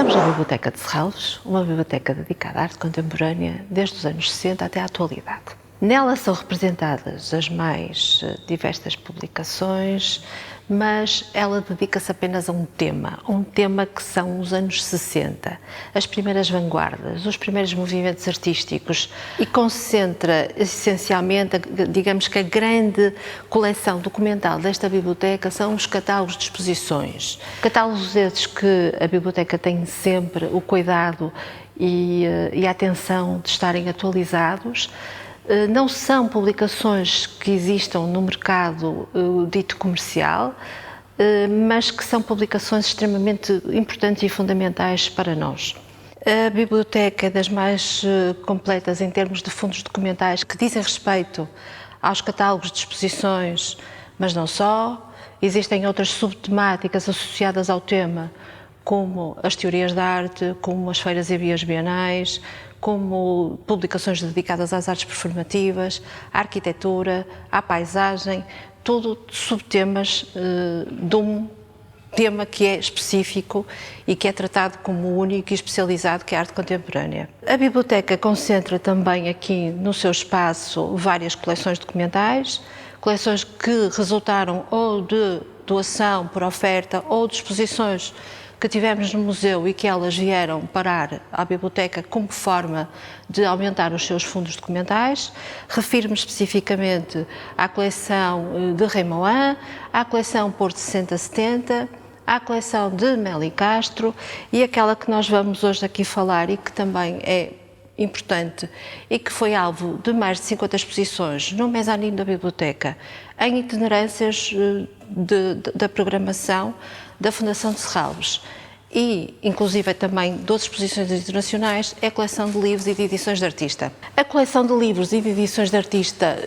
Estamos na Biblioteca de Serralves, uma biblioteca dedicada à arte contemporânea desde os anos 60 até à atualidade. Nela são representadas as mais diversas publicações, mas ela dedica-se apenas a um tema que são os anos 60, as primeiras vanguardas, os primeiros movimentos artísticos, e concentra essencialmente, digamos que a grande coleção documental desta biblioteca são os catálogos de exposições. Catálogos esses que a biblioteca tem sempre o cuidado e a atenção de estarem atualizados. Não são publicações que existam no mercado dito comercial, mas que são publicações extremamente importantes e fundamentais para nós. A biblioteca é das mais completas em termos de fundos documentais que dizem respeito aos catálogos de exposições, mas não só. Existem outras subtemáticas associadas ao tema, como as teorias da arte, como as feiras e as bienais, como publicações dedicadas às artes performativas, à arquitetura, à paisagem, tudo subtemas de um tema que é específico e que é tratado como único e especializado, que é a arte contemporânea. A biblioteca concentra também aqui no seu espaço várias coleções documentais, coleções que resultaram ou de doação por oferta ou de exposições que tivemos no museu e que elas vieram parar à biblioteca como forma de aumentar os seus fundos documentais. Refiro-me especificamente à coleção de Remoan, à coleção Porto 60-70, à coleção de Meli Castro e aquela que nós vamos hoje aqui falar e que também é importante e que foi alvo de mais de 50 exposições no mezanino da biblioteca, em itinerâncias da programação da Fundação de Serralves e, inclusive, também de outras exposições internacionais, é a coleção de livros e de edições de artista. A coleção de livros e de edições de artista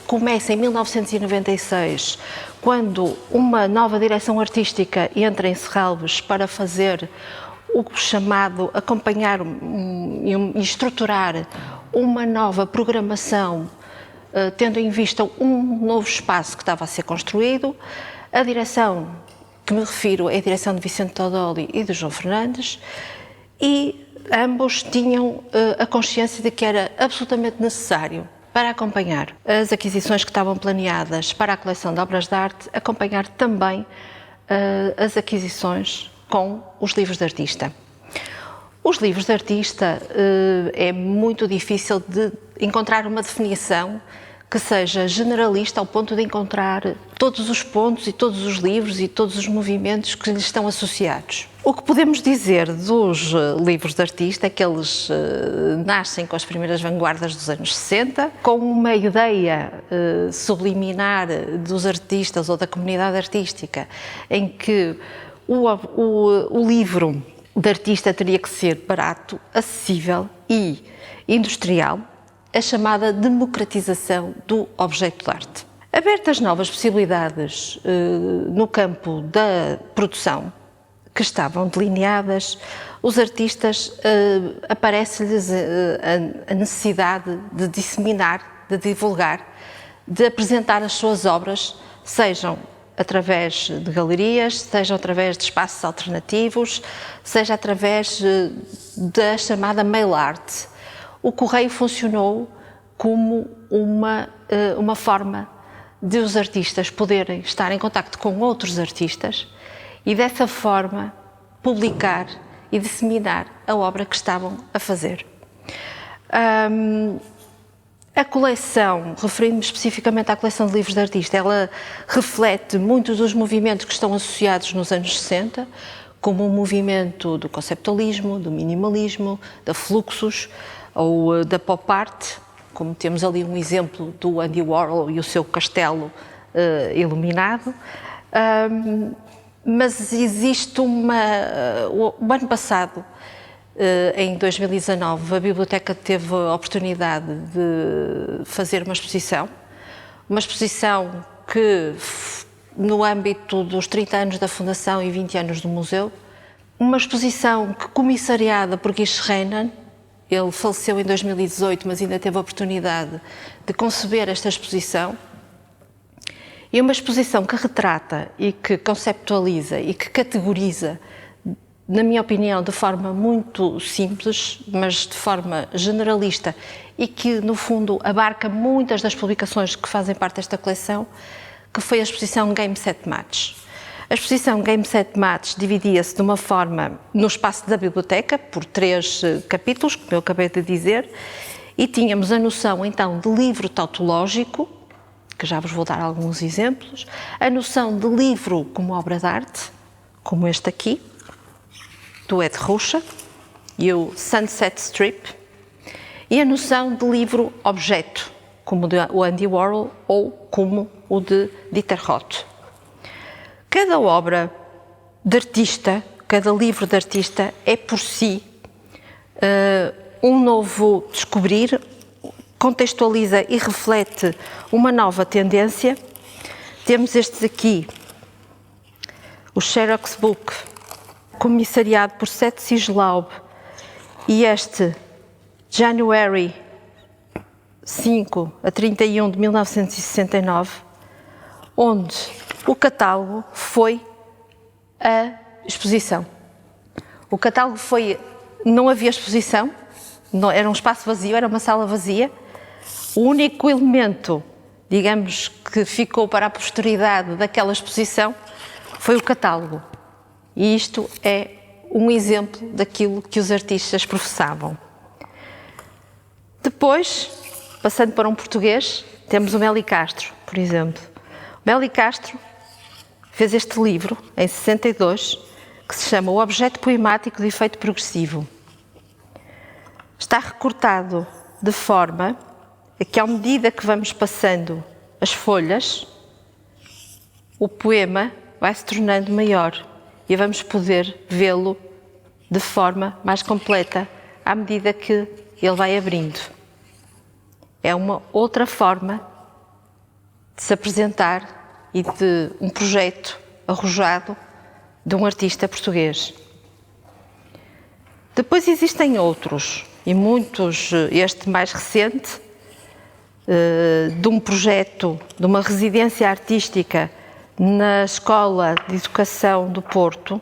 começa em 1996, quando uma nova direção artística entra em Serralves para fazer o chamado acompanhar e estruturar uma nova programação, tendo em vista um novo espaço que estava a ser construído. A direção que me refiro é a direção de Vicente Todoli e de João Fernandes, e ambos tinham a consciência de que era absolutamente necessário, para acompanhar as aquisições que estavam planeadas para a coleção de obras de arte, acompanhar também as aquisições com os livros de artista. Os livros de artista é muito difícil de encontrar uma definição que seja generalista ao ponto de encontrar todos os pontos e todos os livros e todos os movimentos que lhes estão associados. O que podemos dizer dos livros de artista é que eles nascem com as primeiras vanguardas dos anos 60, com uma ideia subliminar dos artistas ou da comunidade artística, em que o livro de artista teria que ser barato, acessível e industrial, a chamada democratização do objeto de arte. Abertas novas possibilidades no campo da produção, que estavam delineadas, os artistas aparece-lhes a necessidade de disseminar, de divulgar, de apresentar as suas obras, sejam através de galerias, seja através de espaços alternativos, seja através da chamada mail art. O correio funcionou como uma forma de os artistas poderem estar em contacto com outros artistas e, dessa forma, publicar e disseminar a obra que estavam a fazer. A coleção, referindo-me especificamente à coleção de livros de artista, ela reflete muitos dos movimentos que estão associados nos anos 60, como o movimento do conceptualismo, do minimalismo, da fluxus ou da pop art, como temos ali um exemplo do Andy Warhol e o seu castelo iluminado. Mas existe o ano passado, em 2019, a biblioteca teve a oportunidade de fazer uma exposição que, no âmbito dos 30 anos da Fundação e 20 anos do museu, uma exposição que, comissariada por Guy Schreiner, ele faleceu em 2018, mas ainda teve a oportunidade de conceber esta exposição, e uma exposição que retrata e que conceptualiza e que categoriza na minha opinião, de forma muito simples, mas de forma generalista e que, no fundo, abarca muitas das publicações que fazem parte desta coleção, que foi a exposição Game Set Match. A exposição Game Set Match dividia-se de uma forma no espaço da biblioteca, por 3 capítulos, como eu acabei de dizer, e tínhamos a noção, então, de livro tautológico, que já vos vou dar alguns exemplos, a noção de livro como obra de arte, como este aqui, do Ed Ruscha, e o Sunset Strip, e a noção de livro-objeto, como o Andy Warhol ou como o de Dieter Roth. Cada obra de artista, cada livro de artista é por si um novo descobrir, contextualiza e reflete uma nova tendência. Temos estes aqui, o Xerox Book, comissariado por Seth Siegelaub, e este January 5 a 31 de 1969, onde o catálogo foi a exposição. O catálogo não havia exposição, não, era um espaço vazio, era uma sala vazia. O único elemento, digamos, que ficou para a posteridade daquela exposição foi o catálogo. E isto é um exemplo daquilo que os artistas professavam. Depois, passando para um português, temos o Meli Castro, por exemplo. O Meli Castro fez este livro, em 62, que se chama O Objeto Poemático de Efeito Progressivo. Está recortado de forma a que, à medida que vamos passando as folhas, o poema vai se tornando maior e vamos poder vê-lo de forma mais completa à medida que ele vai abrindo. É uma outra forma de se apresentar e de um projeto arrojado de um artista português. Depois existem outros, e muitos, este mais recente, de um projeto, de uma residência artística na Escola de Educação do Porto,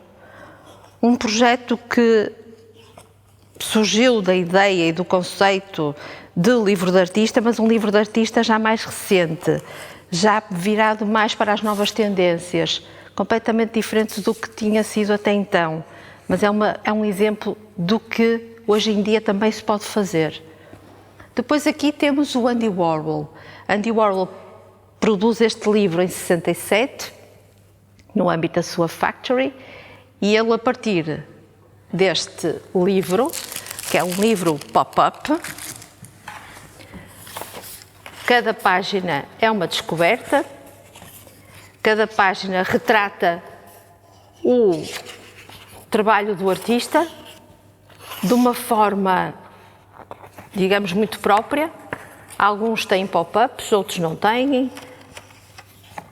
um projeto que surgiu da ideia e do conceito de livro de artista, mas um livro de artista já mais recente, já virado mais para as novas tendências, completamente diferentes do que tinha sido até então. Mas é um exemplo do que hoje em dia também se pode fazer. Depois aqui temos o Andy Warhol. Andy Warhol produz este livro em 67, no âmbito da sua Factory, e ele, a partir deste livro, que é um livro pop-up, cada página é uma descoberta, cada página retrata o trabalho do artista de uma forma, digamos, muito própria. Alguns têm pop-ups, outros não têm,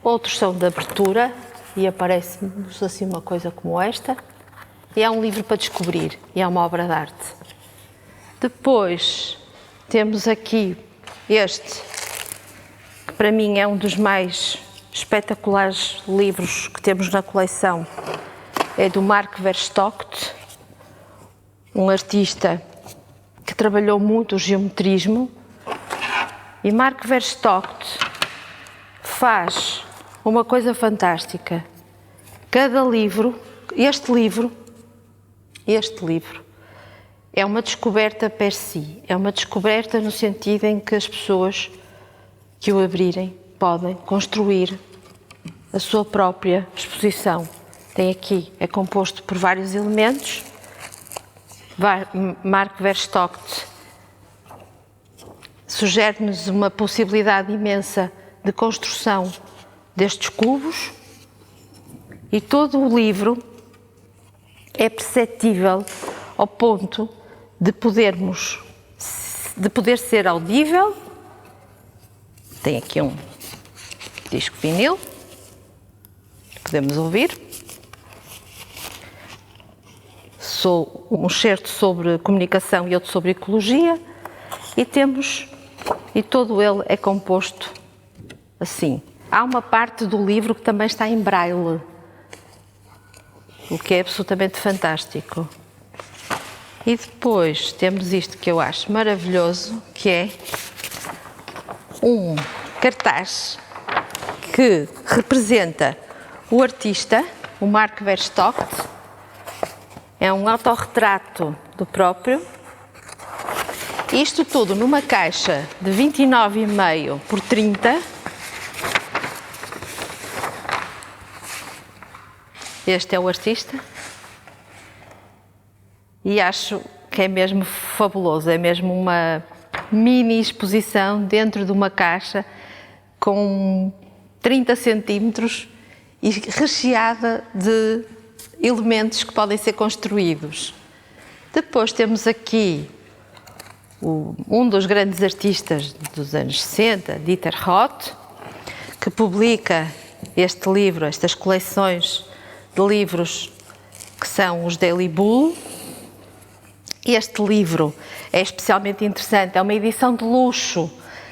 outros são de abertura e aparece-nos assim uma coisa como esta. E é um livro para descobrir, e é uma obra de arte. Depois temos aqui este, que para mim é um dos mais espetaculares livros que temos na coleção. É do Mark Verstockt, um artista que trabalhou muito o geometrismo. E Mark Verstockt faz uma coisa fantástica. Cada livro, este livro, é uma descoberta per si. É uma descoberta no sentido em que as pessoas que o abrirem podem construir a sua própria exposição. Tem aqui, é composto por vários elementos. Mark Verstockt sugere-nos uma possibilidade imensa de construção destes cubos, e todo o livro é perceptível ao ponto de poder ser audível. Tem aqui um disco vinil, podemos ouvir. Um certo sobre comunicação e outro sobre ecologia, e todo ele é composto assim. Há uma parte do livro que também está em braille. o que é absolutamente fantástico. E depois temos isto que eu acho maravilhoso, que é um cartaz que representa o artista, o Mark Verstock. É um autorretrato do próprio. Isto tudo numa caixa de 29,5 por 30. Este é o artista. E acho que é mesmo fabuloso, é mesmo uma mini exposição dentro de uma caixa com 30 centímetros e recheada de elementos que podem ser construídos. Depois temos aqui um dos grandes artistas dos anos 60, Dieter Roth, que publica este livro, estas coleções de livros que são os Daily Bull. Este livro é especialmente interessante, é uma edição de luxo,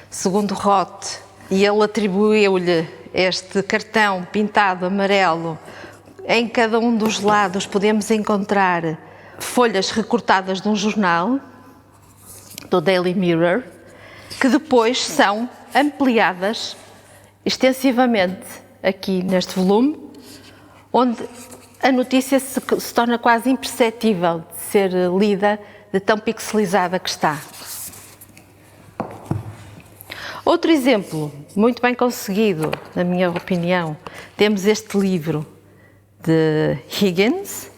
segundo Roth, e ele atribuiu-lhe este cartão pintado amarelo. Em cada um dos lados podemos encontrar folhas recortadas de um jornal, do Daily Mirror, que depois são ampliadas extensivamente aqui neste volume, onde a notícia se torna quase imperceptível de ser lida, de tão pixelizada que está. Outro exemplo, muito bem conseguido, na minha opinião, temos este livro de Higgins,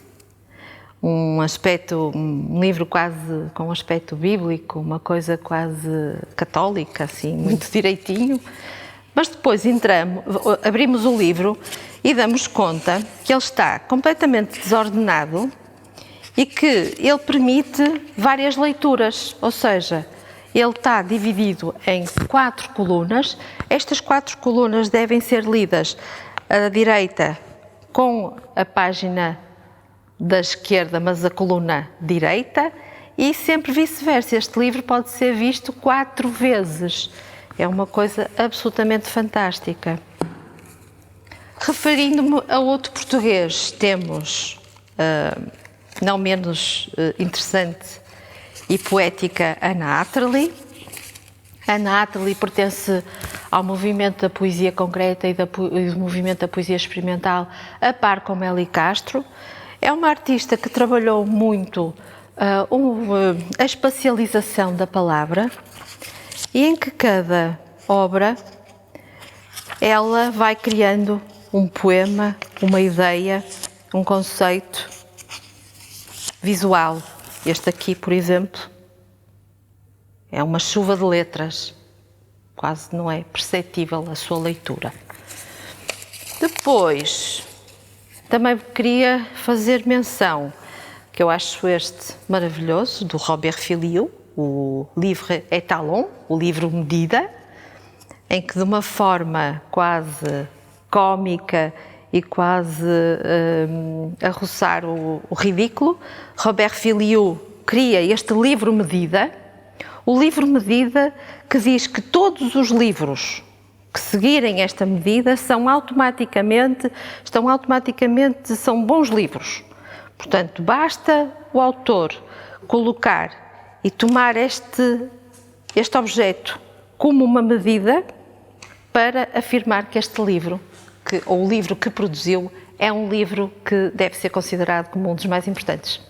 um livro quase com um aspecto bíblico, uma coisa quase católica, assim, muito direitinho. Mas depois abrimos o livro e damos conta que ele está completamente desordenado e que ele permite várias leituras, ou seja, ele está dividido em 4 colunas. Estas 4 colunas devem ser lidas à direita com a página da esquerda, mas a coluna direita, e sempre vice-versa. Este livro pode ser visto 4 vezes. É uma coisa absolutamente fantástica. Referindo-me a outro português, temos, não menos interessante e poética, Anna Atterley. Anna Atterley pertence ao movimento da poesia concreta e do movimento da poesia experimental, a par com Mélie Castro. É uma artista que trabalhou muito a espacialização da palavra, e em que cada obra ela vai criando um poema, uma ideia, um conceito visual. Este aqui, por exemplo, é uma chuva de letras, quase não é perceptível a sua leitura. Depois, também queria fazer menção, que eu acho este maravilhoso, do Robert Filliou, o Livre Étalon, o livro medida, em que de uma forma quase cómica e quase a roçar o ridículo, Robert Filliou cria este livro medida, o livro medida que diz que todos os livros que seguirem esta medida são bons livros. Portanto, basta o autor colocar e tomar este objeto como uma medida para afirmar que este livro, ou o livro que produziu, é um livro que deve ser considerado como um dos mais importantes.